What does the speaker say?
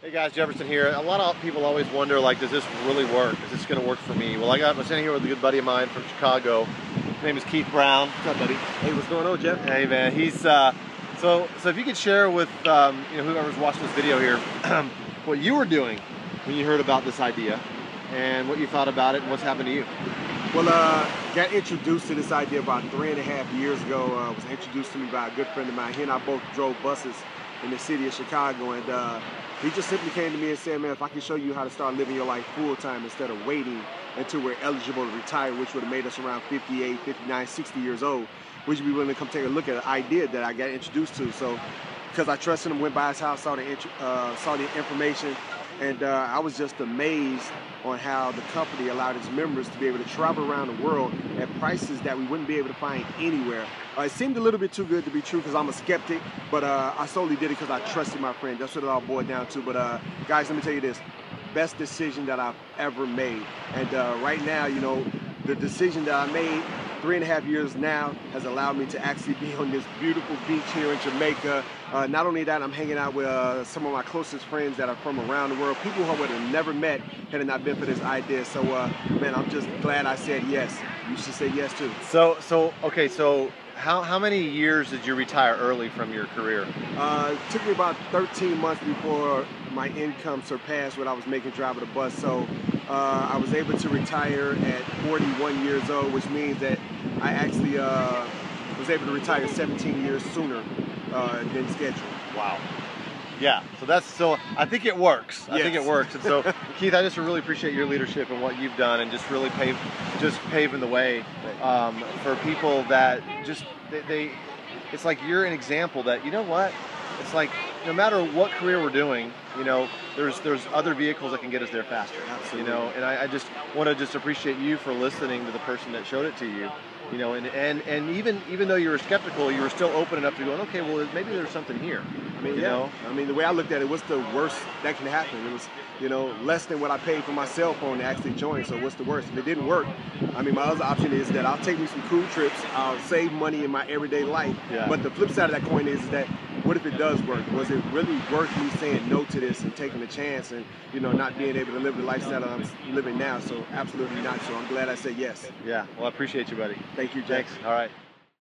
Hey guys, Jefferson here. A lot of people always wonder, like, does this really work? Is this going to work for me? Well, I'm sitting here with a good buddy of mine from Chicago. His name is Keith Brown. What's up, buddy? Hey, what's going on, Jeff? Hey, man. He's so if you could share with whoever's watching this video here, what you were doing when you heard about this idea, and what you thought about it, and what's happened to you. Well, got introduced to this idea about 3.5 years ago. Was introduced to me by a good friend of mine. He and I both drove buses in the city of Chicago, and he just simply came to me and said, man, if I can show you how to start living your life full-time instead of waiting until we're eligible to retire, which would have made us around 58, 59, 60 years old, would you be willing to come take a look at an idea that I got introduced to? So, because I trusted him, went by his house, saw the information, and I was just amazed on how the company allowed its members to be able to travel around the world at prices that we wouldn't be able to find anywhere. It seemed a little bit too good to be true because I'm a skeptic, but I solely did it because I trusted my friend. That's what it all boiled down to. But guys, let me tell you this, best decision that I've ever made. And right now, you know, the decision that I made 3.5 years now has allowed me to actually be on this beautiful beach here in Jamaica. Not only that, I'm hanging out with some of my closest friends that are from around the world, people who I would have never met had it not been for this idea. So, man, I'm just glad I said yes. You should say yes too. Okay, so how many years did you retire early from your career? It took me about 13 months before my income surpassed what I was making driving the bus. So I was able to retire at 41 years old, which means that I actually was able to retire 17 years sooner than scheduled. Wow. Yeah, so I think it works. Yes. I think it works. And so, Keith, I just really appreciate your leadership and what you've done, and just really paving the way for people that it's like you're an example that, you know what? It's like no matter what career we're doing, you know, there's other vehicles that can get us there faster. Absolutely. You know, and I just want to just appreciate you for listening to the person that showed it to you. You know, and even though you were skeptical, you were still open enough to going, okay, well, maybe there's something here. I mean, yeah. I mean, the way I looked at it, what's the worst that can happen? It was, you know, less than what I paid for my cell phone to actually join. So what's the worst? If it didn't work, I mean, my other option is that I'll take me some cool trips. I'll save money in my everyday life. Yeah. But the flip side of that coin is that, what if it does work? Was it really worth me saying no to this and taking a chance and, you know, not being able to live the lifestyle that I'm living now? So absolutely not. So I'm glad I said yes. Yeah. Well, I appreciate you, buddy. Thank you, Jack. Thanks. All right.